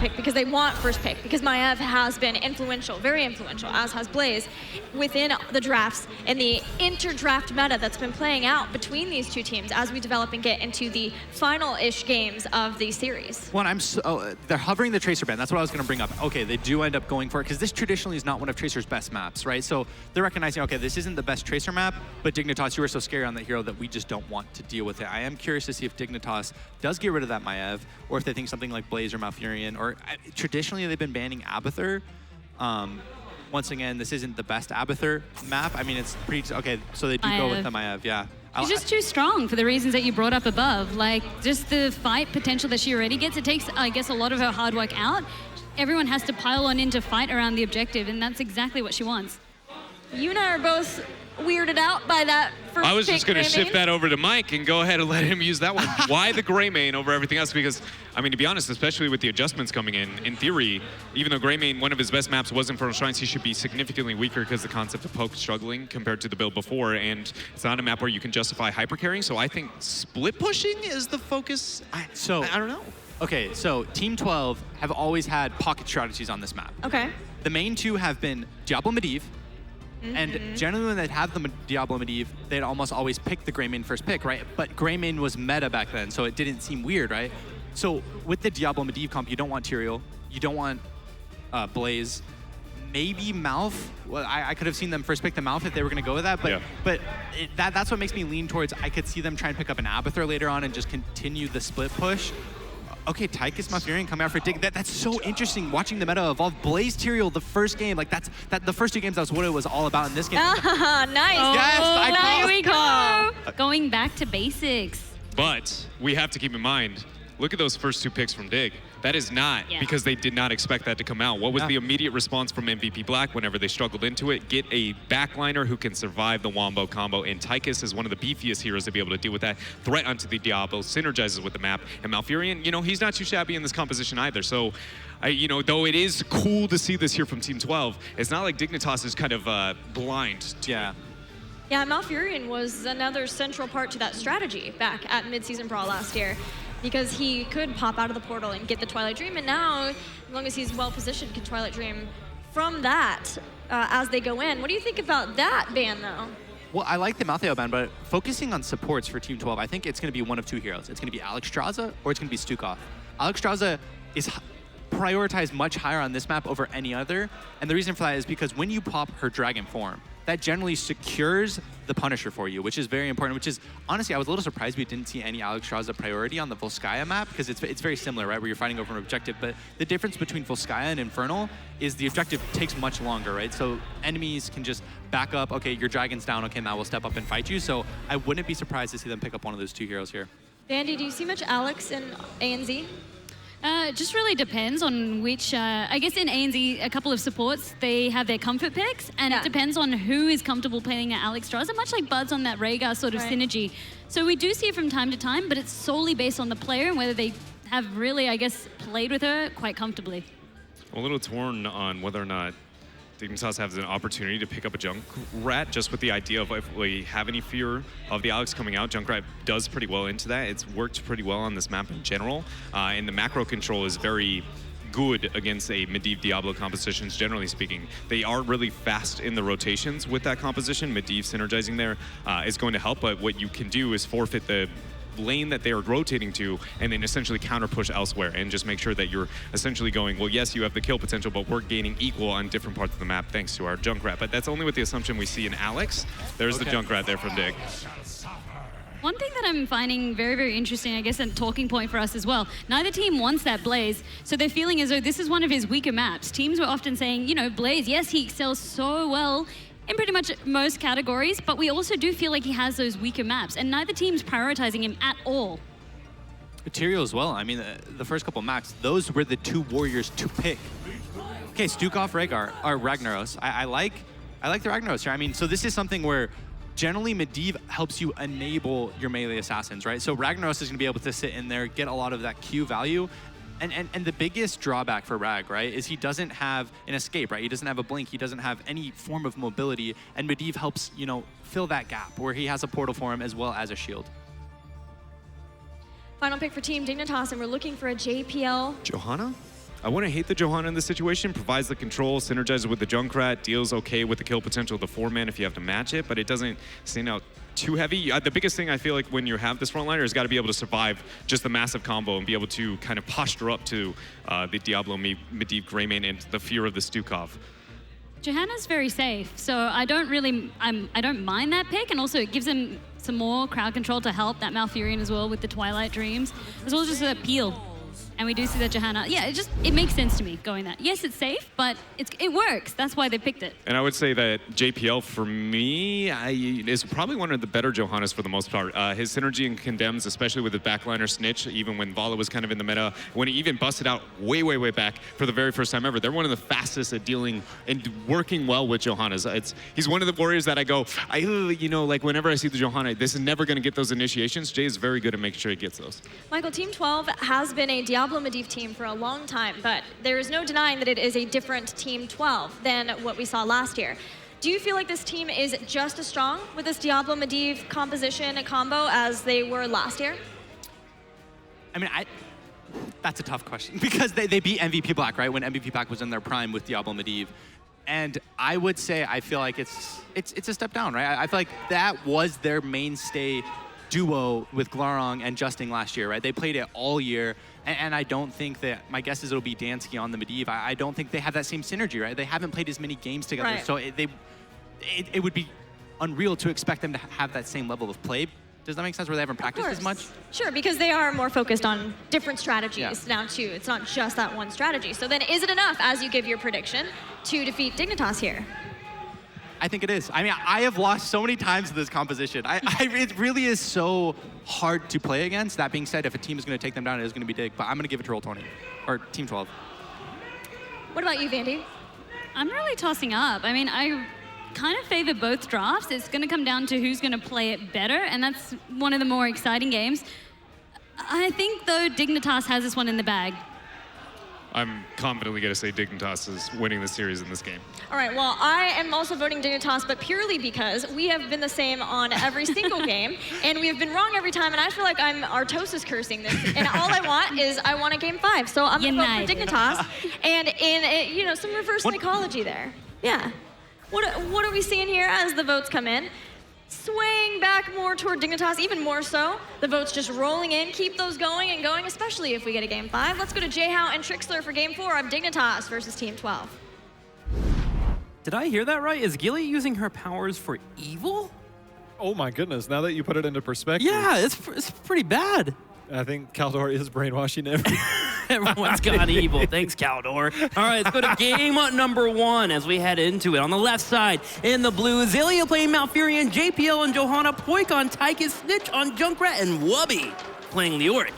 pick because they want first pick, because Maiev has been influential, very influential, as has Blaze, within the drafts and the inter-draft meta that's been playing out between these two teams as we develop and get into the final-ish games of the series. Well, they're hovering the Tracer ban. That's what I was going to bring up. Okay, they do end up going for it because this traditionally is not one of Tracer's best maps, right? So they're recognizing, okay, this isn't the best Tracer map, but Dignitas, you are so scary on that hero that we just don't want to deal with it. I am curious to see if Dignitas does get rid of that Maiev, or if they think something like Blaze or Malfurion, or traditionally they've been banning Abathur. Once again, this isn't the best Abathur map. I mean, it's pretty, okay, so they do go with the Maiev, yeah. She's just too strong for the reasons that you brought up above. Like, just the fight potential that she already gets. It takes, I guess, a lot of her hard work out. Everyone has to pile on in to fight around the objective, and that's exactly what she wants. You and I are both weirded out by that first I was just going to shift main. that over to Mike and go ahead and let him use that one. Why the gray main over everything else? Because, I mean, to be honest, especially with the adjustments coming in theory, even though gray main, one of his best maps was Infernal Shrines, he should be significantly weaker because the concept of poke struggling compared to the build before, and it's not a map where you can justify hyper carrying, so I think split pushing is the focus. I don't know. Okay, so Team 12 have always had pocket strategies on this map. Okay. The main two have been Diablo Medivh, and generally when they'd have the Diablo Medivh, they'd almost always pick the Grey main first pick, right? But Grey main was meta back then, so it didn't seem weird, right? So with the Diablo Medivh comp, you don't want Tyrael, you don't want Blaze, maybe Malf. Well, I could have seen them first pick the Malf if they were going to go with that, but that's what makes me lean towards I could see them try and pick up an Abathur later on and just continue the split push. Okay, Tychus Malfurion coming out for Dig. That's so interesting watching the meta evolve. Blaze Tyrael the first game, like the first two games, that's what it was all about in this game. Nice. Yes, Here we go. Going back to basics. But we have to keep in mind, look at those first two picks from Dig. That is not because they did not expect that to come out. What was the immediate response from MVP Black whenever they struggled into it? Get a backliner who can survive the Wombo combo, and Tychus is one of the beefiest heroes to be able to deal with that. Threat onto the Diablo, synergizes with the map, and Malfurion, you know, he's not too shabby in this composition either. So, you know, though it is cool to see this here from Team 12, it's not like Dignitas is kind of blind. Yeah, Malfurion was another central part to that strategy back at Mid-Season Brawl last year, because he could pop out of the portal and get the Twilight Dream, and now, as long as he's well-positioned, can Twilight Dream from that as they go in. What do you think about that ban, though? Well, I like the Malthael ban, but focusing on supports for Team 12, I think it's going to be one of two heroes. It's going to be Alexstrasza or it's going to be Stukov. Alexstrasza is prioritized much higher on this map over any other, and the reason for that is because when you pop her dragon form, that generally secures the Punisher for you, which is very important, which is, honestly, I was a little surprised we didn't see any Alexstrasza priority on the Volskaya map, because it's very similar, right, where you're fighting over an objective, but the difference between Volskaya and Infernal is the objective takes much longer, right? So enemies can just back up, okay, your dragon's down, okay, now we'll step up and fight you, so I wouldn't be surprised to see them pick up one of those two heroes here. Vandy, do you see much Alex in ANZ? It just really depends on which, I guess in ANZ, a couple of supports, they have their comfort picks, and it depends on who is comfortable playing at Alexstrasza, much like Bud's on that Rhaegar sort of synergy. So we do see it from time to time, but it's solely based on the player and whether they have really, I guess, played with her quite comfortably. I'm a little torn on whether or not Dignitas has an opportunity to pick up a Junkrat, just with the idea of if we have any fear of the Alex coming out. Junkrat does pretty well into that. It's worked pretty well on this map in general, and the macro control is very good against a Medivh Diablo compositions, generally speaking. They are really fast in the rotations with that composition. Medivh synergizing there is going to help, but what you can do is forfeit the lane that they are rotating to and then essentially counter push elsewhere and just make sure that you're essentially going, well, yes, you have the kill potential, but we're gaining equal on different parts of the map thanks to our Junkrat. But that's only with the assumption we see in Alex. There's the Junkrat there from Dig. One thing that I'm finding very, very interesting, I guess, a talking point for us as well, neither team wants that Blaze, so they're feeling as though this is one of his weaker maps. Teams were often saying, you know, Blaze, yes, he excels so well in pretty much most categories, but we also do feel like he has those weaker maps, and neither team's prioritizing him at all. Tyrael as well. I mean, the first couple maps, those were the two warriors to pick. Okay, Stukov, Rhaegar, or Ragnaros. I like the Ragnaros here. I mean, so this is something where generally Medivh helps you enable your melee assassins, right? So Ragnaros is going to be able to sit in there, get a lot of that Q value. And the biggest drawback for Rag, right, is he doesn't have an escape, right? He doesn't have a blink. He doesn't have any form of mobility. And Medivh helps, you know, fill that gap where he has a portal for him as well as a shield. Final pick for Team Dignitas, and we're looking for a JPL. Johanna? I wouldn't hate the Johanna in this situation. Provides the control, synergizes with the Junkrat, deals okay with the kill potential of the 4-man if you have to match it, but it doesn't stand out too heavy. The biggest thing I feel like when you have this frontliner has got to be able to survive just the massive combo and be able to kind of posture up to the Diablo Medivh Greymane and the fear of the Stukov. Johanna's very safe, so I don't mind that pick, and also it gives him some more crowd control to help that Malfurion as well with the Twilight Dreams, as well as just a peel. And we do see that Johanna, yeah, it makes sense to me going that. Yes, it's safe, but it works. That's why they picked it. And I would say that JPL, for me, is probably one of the better Johannas for the most part. His synergy and condemns, especially with his backliner Snitch, even when Vala was kind of in the meta, when he even busted out way, way, way back for the very first time ever. They're one of the fastest at dealing and working well with Johannas. He's one of the warriors that I go, like whenever I see the Johanna, this is never going to get those initiations. Jay is very good at making sure he gets those. Michael, Team 12 has been a Diablo Medivh team for a long time, but there is no denying that it is a different Team 12 than what we saw last year. Do you feel like this team is just as strong with this Diablo Medivh composition and combo as they were last year? I mean, that's a tough question because they beat MVP Black, right? When MVP Black was in their prime with Diablo Medivh. And I would say I feel like it's a step down, right? I feel like that was their mainstay duo with Glarong and Justin last year, right? They played it all year, and I don't think that, my guess is it'll be Dansky on the Medivh. I don't think they have that same synergy, right? They haven't played as many games together, right. So it would be unreal to expect them to have that same level of play. Does that make sense, where they haven't practiced as much? Sure, because they are more focused on different strategies now too. It's not just that one strategy. So then is it enough, as you give your prediction, to defeat Dignitas here? I think it is. I mean, I have lost so many times in this composition. It really is so hard to play against. That being said, if a team is going to take them down, it is going to be Dig. But I'm going to give it to Roll20, or Team 12. What about you, Vandy? I'm really tossing up. I mean, I kind of favor both drafts. It's going to come down to who's going to play it better, and that's one of the more exciting games. I think, though, Dignitas has this one in the bag. I'm confidently going to say Dignitas is winning the series in this game. All right, well, I am also voting Dignitas, but purely because we have been the same on every single game, and we have been wrong every time, and I feel like I'm Artosis cursing this, and all I want a game 5, so I'm going to vote for Dignitas, and in some reverse psychology there. Yeah. What are we seeing here as the votes come in? Swaying back more toward Dignitas, even more so. The votes just rolling in. Keep those going and going, especially if we get a game 5. Let's go to Jayhow and Trixler for game 4 of Dignitas versus Team 12. Did I hear that right? Is Gilly using her powers for evil? Oh my goodness, now that you put it into perspective. Yeah, it's pretty bad. I think Caldor is brainwashing everyone. Everyone's gone evil. Thanks, Caldor. All right, let's go to game number 1 as we head into it. On the left side, in the blue, Zillia playing Malfurion, JPL and Johanna, Poik on Tychus, Snitch on Junkrat, and Wubby playing Leoric.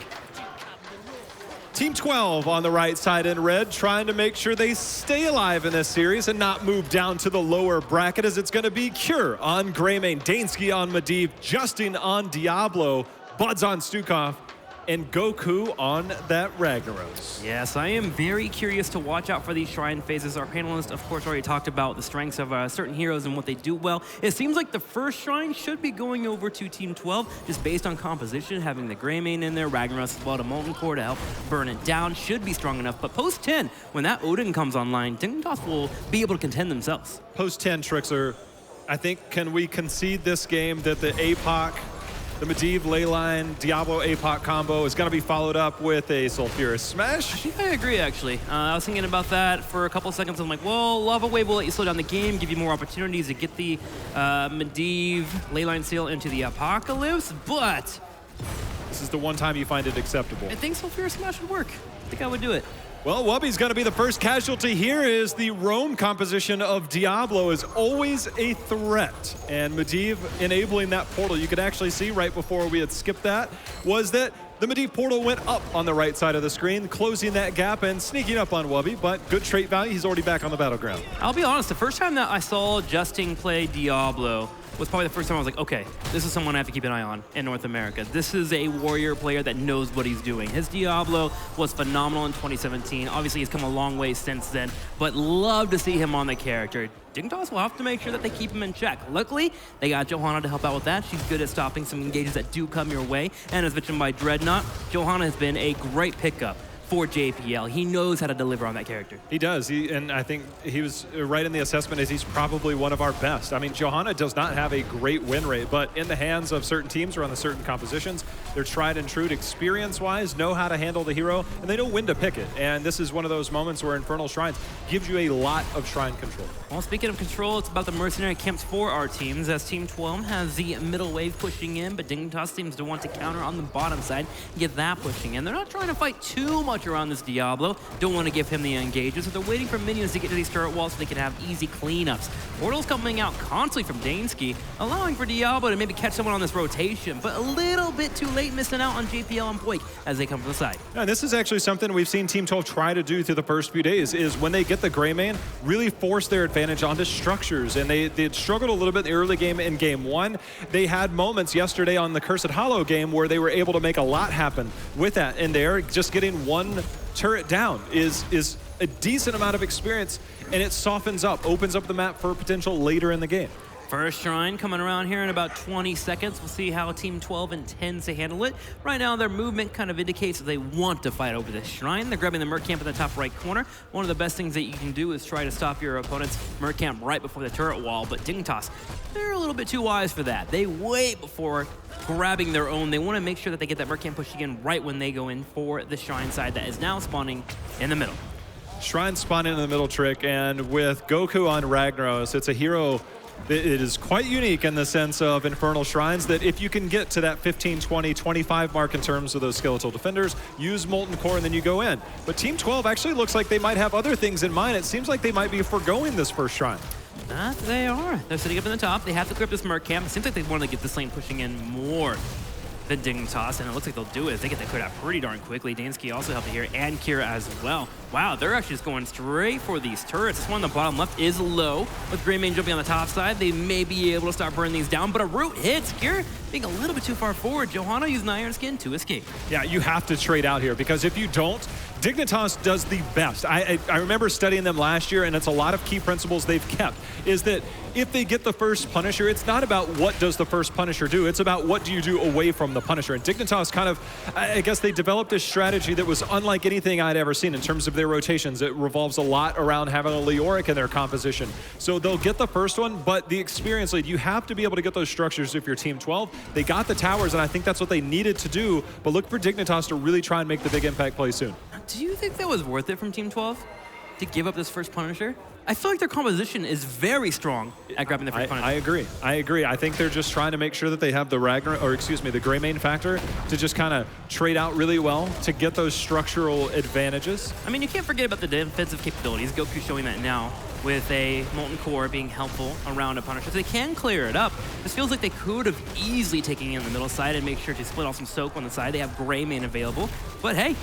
Team 12 on the right side in red, trying to make sure they stay alive in this series and not move down to the lower bracket, as it's going to be Cure on Greymane, Dansky on Medivh, Justin on Diablo, Buds on Stukov, and Goku on that Ragnaros. Yes, I am very curious to watch out for these shrine phases. Our panelists, of course, already talked about the strengths of certain heroes and what they do well. It seems like the first shrine should be going over to Team 12, just based on composition, having the Greymane in there, Ragnaros as well to Molten Core to help burn it down, should be strong enough. But post 10, when that Odin comes online, Dignitas will be able to contend themselves. Post 10, Trixer, I think, can we concede this game that the APOC, the Medivh, Leyline, Diablo APOC combo is going to be followed up with a Sulfurous Smash? I think I agree, actually. I was thinking about that for a couple seconds. I'm like, well, Lava Wave will let you slow down the game, give you more opportunities to get the Medivh Leyline Seal into the Apocalypse, but this is the one time you find it acceptable. I think Sulfurous Smash would work. I think I would do it. Well, Wubby's going to be the first casualty here, as the roam composition of Diablo is always a threat. And Medivh enabling that portal, you could actually see right before we had skipped that, was that the Medivh portal went up on the right side of the screen, closing that gap and sneaking up on Wubby, but good trait value, he's already back on the battleground. I'll be honest, the first time that I saw Justin play Diablo was probably the first time I was like, okay, this is someone I have to keep an eye on in North America. This is a warrior player that knows what he's doing. His Diablo was phenomenal in 2017. Obviously, he's come a long way since then, but love to see him on the character. Dignitas will have to make sure that they keep him in check. Luckily, they got Johanna to help out with that. She's good at stopping some engages that do come your way. And as mentioned by Dreadnought, Johanna has been a great pickup for JPL. He knows how to deliver on that character. He does, and I think he was right in the assessment as he's probably one of our best. I mean, Johanna does not have a great win rate, but in the hands of certain teams or on the certain compositions, they're tried and true, experience-wise, know how to handle the hero, and they know when to pick it. And this is one of those moments where Infernal Shrines gives you a lot of shrine control. Well, speaking of control, it's about the mercenary camps for our teams, as Team 12 has the middle wave pushing in, but Dignitas seems to want to counter on the bottom side and get that pushing in. They're not trying to fight too much around this Diablo. Don't want to give him the engages, so they're waiting for minions to get to these turret walls so they can have easy cleanups. Portals coming out constantly from Dansky, allowing for Diablo to maybe catch someone on this rotation, but a little bit too late, missing out on JPL and Poik as they come from the side. And this is actually something we've seen Team 12 try to do through the first few days, is when they get the Greymane, really force their advantage onto structures. And they had struggled a little bit in the early game in game 1. They had moments yesterday on the Cursed Hollow game where they were able to make a lot happen with that. And there, just getting one turret down is a decent amount of experience, and it softens up, opens up the map for potential later in the game. First shrine coming around here in about 20 seconds. We'll see how Team 12 intends to handle it. Right now, their movement kind of indicates that they want to fight over this shrine. They're grabbing the Merc Camp in the top right corner. One of the best things that you can do is try to stop your opponent's Merc Camp right before the turret wall, but Dignitas, they're a little bit too wise for that. They wait before grabbing their own. They want to make sure that they get that Merc Camp pushing in right when they go in for the shrine side that is now spawning in the middle. Shrine spawning in the middle trick, and with Goku on Ragnaros, it's a hero. It is quite unique in the sense of Infernal Shrines that if you can get to that 15, 20, 25 mark in terms of those skeletal defenders, use Molten Core and then you go in. But Team 12 actually looks like they might have other things in mind. It seems like they might be foregoing this first shrine. That they are. They're sitting up in the top. They have to grip this Merc Camp. It seems like they want to get this lane pushing in more than Dignitas, and it looks like they'll do it. They get that cleared out pretty darn quickly. Dansky also helped here, and Kira as well. Wow, they're actually just going straight for these turrets. This one on the bottom left is low. With Greymane jumping on the top side, they may be able to start burning these down, but a root hits. Kira being a little bit too far forward. Johanna using Iron Skin to escape. Yeah, you have to trade out here, because if you don't, Dignitas does the best. I remember studying them last year, and it's a lot of key principles they've kept, is that if they get the first Punisher, it's not about what does the first Punisher do, it's about what do you do away from the Punisher. And Dignitas kind of, I guess they developed a strategy that was unlike anything I'd ever seen in terms of their rotations. It revolves a lot around having a Leoric in their composition. So they'll get the first one, but the experience lead, you have to be able to get those structures if you're Team 12. They got the towers, and I think that's what they needed to do, but look for Dignitas to really try and make the big impact play soon. Do you think that was worth it from Team 12 to give up this first Punisher? I feel like their composition is very strong at grabbing the first Punisher. I agree. I think they're just trying to make sure that they have the the Greymane factor to just kind of trade out really well to get those structural advantages. I mean, you can't forget about the defensive capabilities. Goku's showing that now with a Molten Core being helpful around a Punisher. So they can clear it up. This feels like they could have easily taken in the middle side and make sure to split off some soak on the side. They have Greymane available, but hey,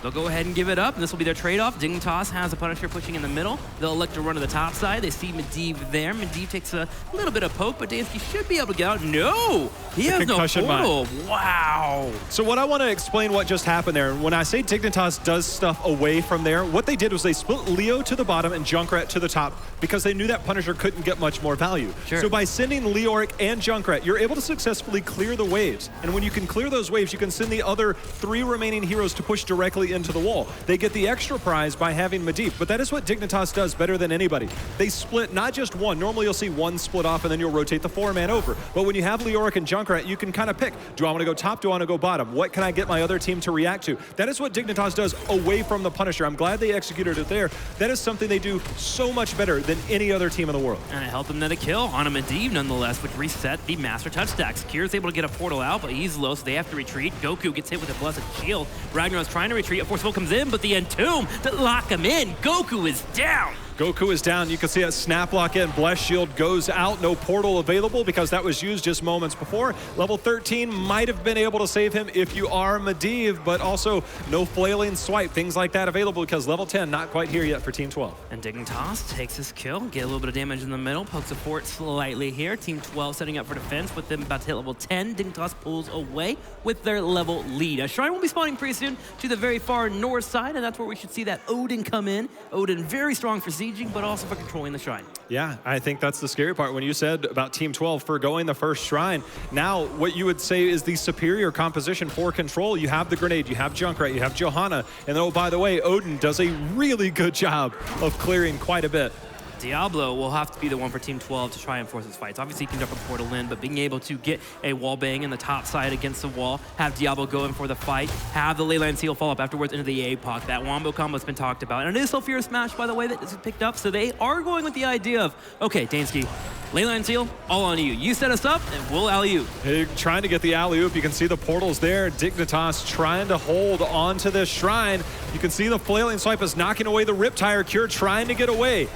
they'll go ahead and give it up, and this will be their trade-off. Dignitas has a Punisher pushing in the middle. They'll elect to run to the top side. They see Medivh there. Medivh takes a little bit of poke, but Dansky should be able to get out. No! He has no portal. Wow! So what I want to explain what just happened there, when I say Dignitas does stuff away from there, what they did was they split Leo to the bottom and Junkrat to the top because they knew that Punisher couldn't get much more value. Sure. So by sending Leoric and Junkrat, you're able to successfully clear the waves. And when you can clear those waves, you can send the other 3 remaining heroes to push directly into the wall. They get the extra prize by having Medivh, but that is what Dignitas does better than anybody. They split not just one. Normally you'll see one split off and then you'll rotate the 4-man over. But when you have Leoric and Junkrat, you can kind of pick, do I want to go top, do I want to go bottom? What can I get my other team to react to? That is what Dignitas does away from the Punisher. I'm glad they executed it there. That is something they do so much better than any other team in the world. And it helped them net a kill on a Medivh nonetheless, which reset the Master Touch stacks. Kira's able to get a portal out, but he's low, so they have to retreat. Goku gets hit with a Blessed Shield. Ragnar's trying to retreat. A Force Will comes in, but the Entomb to lock him in. Goku is down. Goku is down. You can see a snap lock in. Blessed Shield goes out. No portal available because that was used just moments before. Level 13 might have been able to save him if you are Medivh, but also no flailing swipe, things like that available because level 10 not quite here yet for Team 12. And Dignitas takes his kill, get a little bit of damage in the middle, poke support slightly here. Team 12 setting up for defense with them about to hit level 10. Dignitas pulls away with their level lead. A shrine will be spawning pretty soon to the very far north side, and that's where we should see that Odin come in. Odin very strong for sieging, but also for controlling the shrine. Yeah, I think that's the scary part. When you said about Team 12 forgoing the first shrine, now what you would say is the superior composition for control. You have the grenade, you have Junkrat, you have Johanna, and oh, by the way, Odin does a really good job of clearing quite a bit. Diablo will have to be the one for Team 12 to try and force his fights. Obviously, he can jump a portal in, but being able to get a wall bang in the top side against the wall, have Diablo go in for the fight, have the Leyline Seal fall up afterwards into the APOC. That Wombo combo has been talked about. And it is Sulfurous Smash, by the way, that is picked up. So they are going with the idea of, okay, Dansky, Leyline Seal, all on you. You set us up, and we'll alley-oop. They're trying to get the alley-oop. You can see the portals there. Dignitas trying to hold on to this shrine. You can see the flailing swipe is knocking away the Riptire. Cure trying to get away.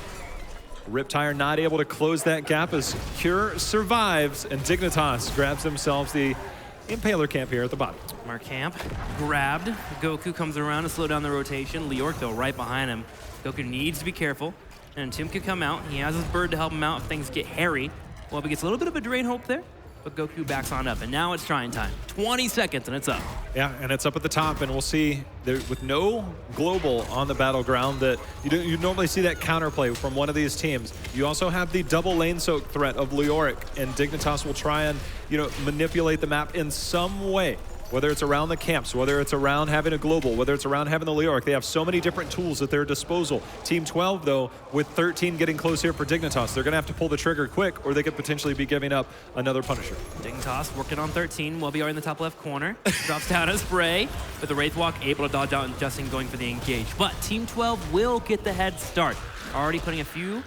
Riptire not able to close that gap as Cure survives, and Dignitas grabs themselves the Impaler camp here at the bottom. Mark Camp grabbed. Goku comes around to slow down the rotation. Leoric, though, right behind him. Goku needs to be careful. And Tim can come out. He has his bird to help him out if things get hairy. Well, he gets a little bit of a drain hope there, but Goku backs on up. And now it's trying time. 20 seconds, and it's up. Yeah, and it's up at the top, and we'll see there, with no global on the battleground, that you normally see that counterplay from one of these teams. You also have the double lane soak threat of Leoric, and Dignitas will try and manipulate the map in some way. Whether it's around the camps, whether it's around having a global, whether it's around having the Leoric, they have so many different tools at their disposal. Team 12, though, with 13 getting close here for Dignitas, they're going to have to pull the trigger quick, or they could potentially be giving up another Punisher. Dignitas working on 13. Wellbear in the top left corner. Drops down a spray, with the Wraith Walk able to dodge out, and Justin going for the engage. But Team 12 will get the head start. Already putting a few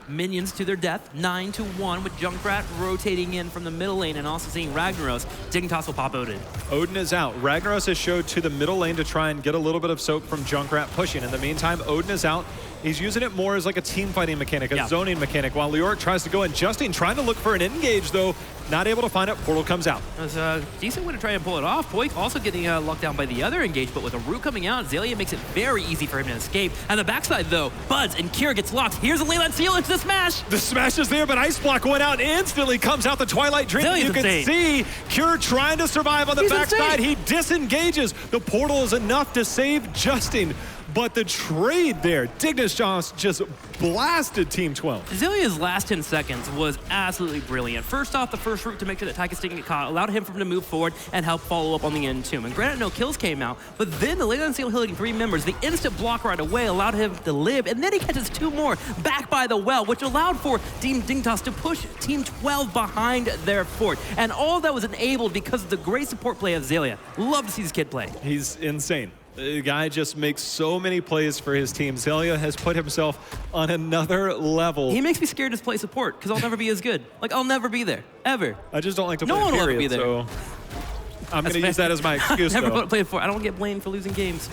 minions to their death, 9-1, with Junkrat rotating in from the middle lane and also seeing Ragnaros. Dignitas will pop Odin. Odin is out. Ragnaros has showed to the middle lane to try and get a little bit of soak from Junkrat pushing. In the meantime, Odin is out. He's using it more as like a team fighting mechanic, a zoning mechanic, while Leoric tries to go in. Justin trying to look for an engage, though, not able to find it. Portal comes out. It was a decent way to try and pull it off. Poik also getting locked down by the other engage, but with a root coming out, Xaylia makes it very easy for him to escape. And the backside, though, Buds and Kira gets locked. Here's a Leyline Seal into the smash. The smash is there, but Ice Block went out instantly, comes out the Twilight Dream. Xaylia's You can insane. see Cure trying to survive on the backside. He disengages. The portal is enough to save Justin. But the trade there, Dignitas just blasted Team 12. Xaylia's last 10 seconds was absolutely brilliant. First off, the first route to make sure that Tychus didn't get caught allowed him to move forward and help follow up on the end tomb. And granted, no kills came out, but then the Leyline Seal healing 3 members, the instant block right away allowed him to live, and then he catches 2 more back by the well, which allowed for Team Dignitas to push Team 12 behind their fort. And all that was enabled because of the great support play of Xaylia. Love to see this kid play. He's insane. The guy just makes so many plays for his team. Xaylia has put himself on another level. He makes me scared to play support because I'll never be as good. Like, I'll never be there, ever. I just don't like to No play one will ever period, be there. so I'm going to use that as my excuse, Never though. played for. I don't get blamed for losing games.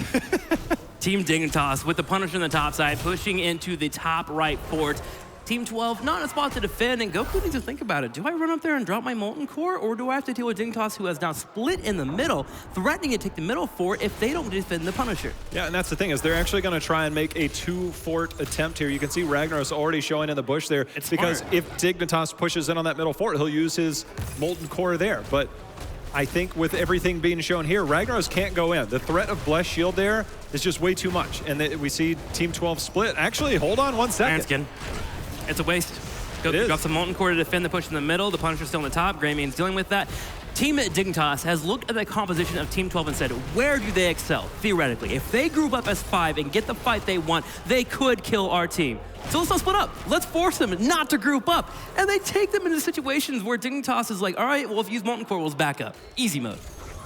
Team Dignitas with the Punisher on the top side, pushing into the top right fort. Team 12 not in a spot to defend, and Goku needs to think about it. Do I run up there and drop my Molten Core, or do I have to deal with Dignitas, who has now split in the middle, threatening to take the middle fort if they don't defend the Punisher? Yeah, and that's the thing, is they're actually going to try and make a 2-fort attempt here. You can see Ragnaros already showing in the bush there. It's because smart. if Dignitas pushes in on that middle fort, he'll use his Molten Core there. But I think with everything being shown here, Ragnaros can't go in. The threat of Blessed Shield there is just way too much. And we see Team 12 split. Actually, hold on 1 second. Skin. It's a waste. Goku drops a Molten Core to defend the push in the middle. The Punisher's still on the top. Greymane's dealing with that. Team Dignitas has looked at the composition of Team 12 and said, where do they excel, theoretically? If they group up as 5 and get the fight they want, they could kill our team. So let's not split up. Let's force them not to group up. And they take them into situations where Dignitas is like, all right, well, if you use Molten Core, we'll back up. Easy mode.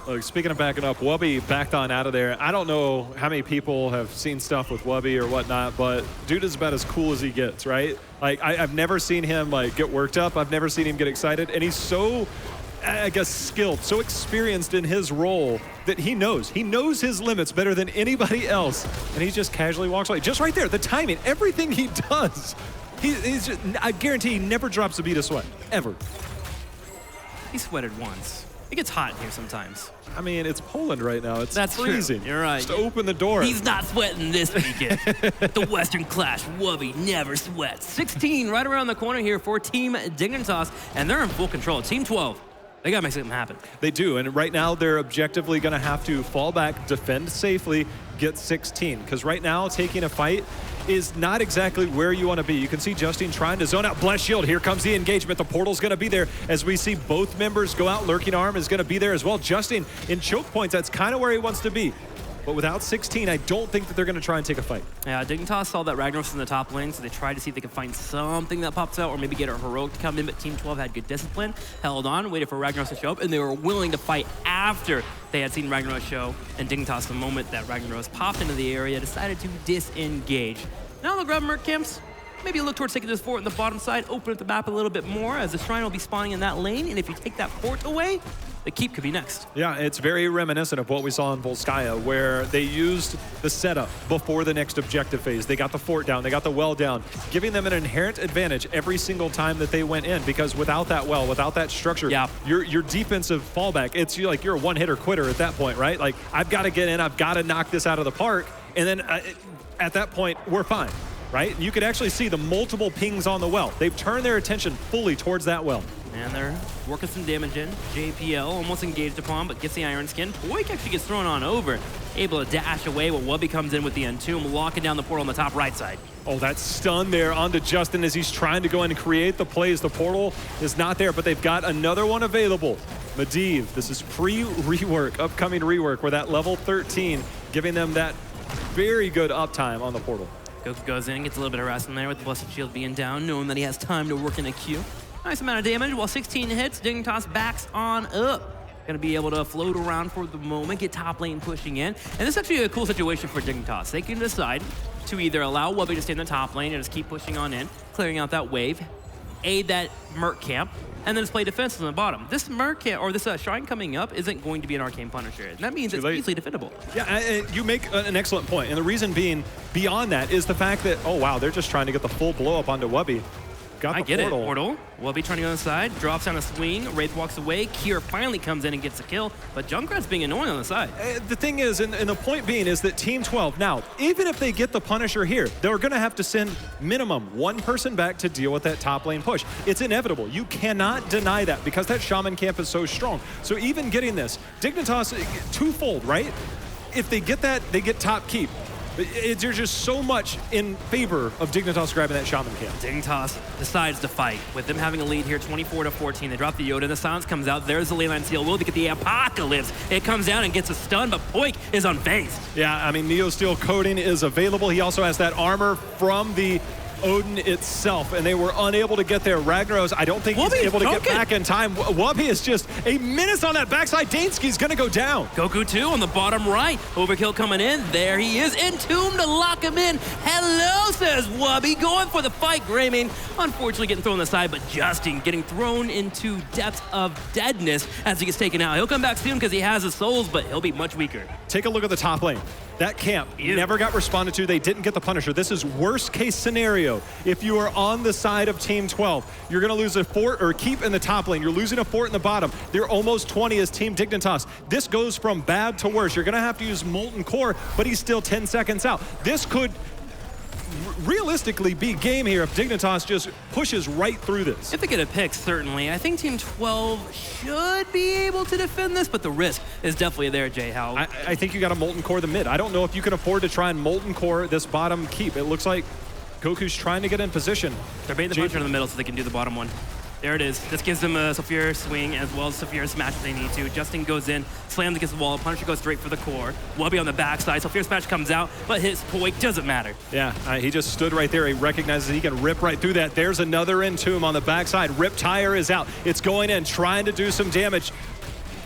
Look, speaking of backing up, Wubby backed on out of there. I don't know how many people have seen stuff with Wubby or whatnot, but dude is about as cool as he gets, right? Like, I've never seen him like get worked up. I've never seen him get excited. And he's so, I guess, skilled, so experienced in his role that he knows. He knows his limits better than anybody else. And he just casually walks away. Just right there, the timing, everything he does. He's just, I guarantee he never drops a bead of sweat, ever. He sweated once. It gets hot in here sometimes. I mean, it's Poland right now. It's That's freezing. True. You're right. Just open the door. He's not sweating this weekend. The Western Clash, Wubby never sweats. 16 right around the corner here for Team Dignitas, and they're in full control. Team 12, they gotta make something happen. They do, and right now they're objectively gonna have to fall back, defend safely, get 16. Because right now, taking a fight, is not exactly where you want to be. You can see Justine trying to zone out Blessed Shield. Here comes the engagement. The portal's going to be there as we see both members go out. Lurking Arm is going to be there as well. Justine in choke points, that's kind of where he wants to be. But without 16, I don't think that they're going to try and take a fight. Yeah, Dignitas saw that Ragnaros in the top lane, so they tried to see if they could find something that pops out or maybe get a heroic to come in, but Team 12 had good discipline, held on, waited for Ragnaros to show up, and they were willing to fight after they had seen Ragnaros show. And Dignitas, the moment that Ragnaros popped into the area, decided to disengage. Now they'll grab Merc Camps, maybe look towards taking this fort in the bottom side, open up the map a little bit more, as the Shrine will be spawning in that lane, and if you take that fort away, the keep could be next. Yeah, it's very reminiscent of what we saw in Volskaya, where they used the setup before the next objective phase. They got the fort down, they got the well down, giving them an inherent advantage every single time that they went in, because without that well, without that structure, your defensive fallback, it's like you're a one-hitter quitter at that point, right? Like, I've got to get in, I've got to knock this out of the park, and then at that point, we're fine, right? You could actually see the multiple pings on the well. They've turned their attention fully towards that well. And they're working some damage in. JPL almost engaged upon, but gets the Iron Skin. Poik actually gets thrown on over. Able to dash away, but Wubby comes in with the Entomb, locking down the portal on the top right side. Oh, that stun there onto Justin as he's trying to go in and create the plays. The portal is not there, but they've got another one available. Medivh, this is pre-rework, upcoming rework, where that level 13, giving them that very good uptime on the portal. Goku goes in, gets a little bit of harassment there with the Blessed Shield being down, knowing that he has time to work in a queue. Nice amount of damage, while 16 hits, Dignitas backs on up. Gonna be able to float around for the moment, get top lane pushing in. And this is actually a cool situation for Dignitas. They can decide to either allow Wubby to stay in the top lane and just keep pushing on in, clearing out that wave, aid that Merc camp, and then just play defense on the bottom. This Merc camp, or this Shrine coming up isn't going to be an Arcane Punisher. And that means it's easily defendable. Yeah, you make an excellent point. And the reason being beyond that is the fact that, oh wow, they're just trying to get the full blow up onto Wubby. I get it, Portal. Wubby trying to go on the side, drops down a swing, Wraith walks away, Kier finally comes in and gets a kill, but Junkrat's being annoying on the side. The thing is, and the point being is that Team 12, now, even if they get the Punisher here, they're gonna have to send minimum one person back to deal with that top lane push. It's inevitable. You cannot deny that because that Shaman camp is so strong. So even getting this, Dignitas, twofold, right? If they get that, they get top keep. There's just so much in favor of Dignitas grabbing that Shaman camp. Dignitas decides to fight. With them having a lead here, 24-14, they drop the Yoda, the silence comes out. There's the Leyline Seal. Will they get the Apocalypse? It comes down and gets a stun, but Poik is unfazed. Yeah, I mean, Neo Steel coating is available. He also has that armor from the Odin itself, and they were unable to get there. Ragnaros, I don't think he's able to get back in time. Wubby is just a menace on that backside. Dansky's gonna go down. Goku 2 on the bottom right. Overkill coming in. There he is. Entombed to lock him in. Hello, says Wubby. Going for the fight. Greymane unfortunately getting thrown aside, but Justin getting thrown into depths of deadness as he gets taken out. He'll come back soon because he has his souls, but he'll be much weaker. Take a look at the top lane. That camp never got responded to. They didn't get the Punisher. This is worst case scenario. If you are on the side of Team 12, you're going to lose a fort or keep in the top lane. You're losing a fort in the bottom. They're almost 20 as Team Dignitas. This goes from bad to worse. You're going to have to use Molten Core, but he's still 10 seconds out. This could realistically be game here if Dignitas just pushes right through this. If they get a pick, certainly. I think Team 12 should be able to defend this, but the risk is definitely there, Jay Howe. I think you got to Molten Core the mid. I don't know if you can afford to try and Molten Core this bottom keep. It looks like Goku's trying to get in position. They're baiting the puncher in the middle so they can do the bottom one. There it is. This gives them a Saphir swing as well as Saphir smash if they need to. Justin goes in, slams against the wall. Punisher goes straight for the core. Wubby on the backside. Saphir smash comes out, but his Poik doesn't matter. Yeah, he just stood right there. He recognizes he can rip right through that. There's another Entomb on the backside. Rip Tire is out. It's going in, trying to do some damage.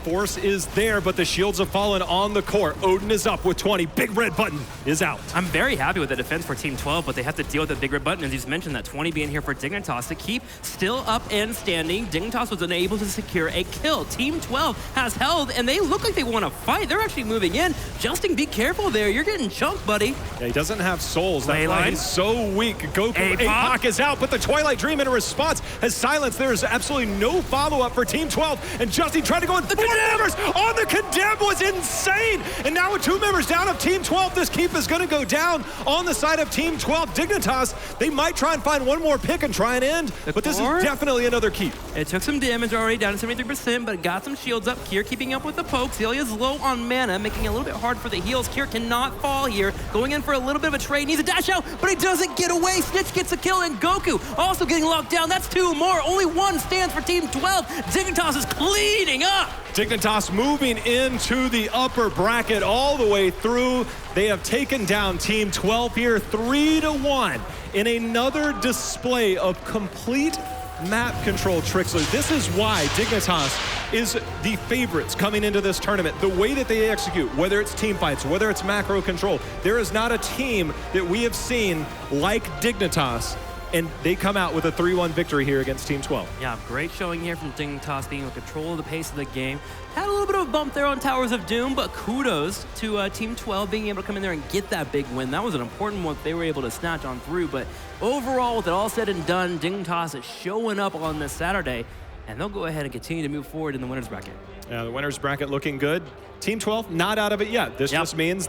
Force is there, but the shields have fallen on the core. Odin is up with 20. Big red button is out. I'm very happy with the defense for Team 12, but they have to deal with the big red button. As you just mentioned, that 20 being here for Dignitas to keep still up and standing. Dignitas was unable to secure a kill. Team 12 has held, and they look like they want to fight. They're actually moving in. Justin, be careful there. You're getting chunked, buddy. Yeah, he doesn't have souls. That's why he's so weak. Goku APOC is out, but the Twilight Dream in a response has silenced. There is absolutely no follow-up for Team 12, and Justin trying to go in. The members on the Condemned was insane. And now with 2 members down of Team 12, this keep is going to go down on the side of Team 12. Dignitas, they might try and find one more pick and try and end, but this is definitely another keep. It took some damage already, down to 73%, but got some shields up. Kier keeping up with the pokes. Zelia's low on mana, making it a little bit hard for the heals. Kier cannot fall here. Going in for a little bit of a trade. Needs a dash out, but he doesn't get away. Snitch gets a kill, and Goku also getting locked down. That's 2 more. Only 1 stands for Team 12. Dignitas is cleaning up. Dignitas moving into the upper bracket all the way through. They have taken down Team 12 here 3-1 in another display of complete map control, Trixler. This is why Dignitas is the favorites coming into this tournament. The way that they execute, whether it's team fights, whether it's macro control, there is not a team that we have seen like Dignitas, and they come out with a 3-1 victory here against Team 12. Yeah, great showing here from Dignitas, being in control of the pace of the game. Had a little bit of a bump there on Towers of Doom, but kudos to Team 12 being able to come in there and get that big win. That was an important one they were able to snatch on through, but overall, with it all said and done, Dignitas is showing up on this Saturday, and they'll go ahead and continue to move forward in the winner's bracket. Yeah, the winner's bracket looking good. Team 12 not out of it yet. This just means that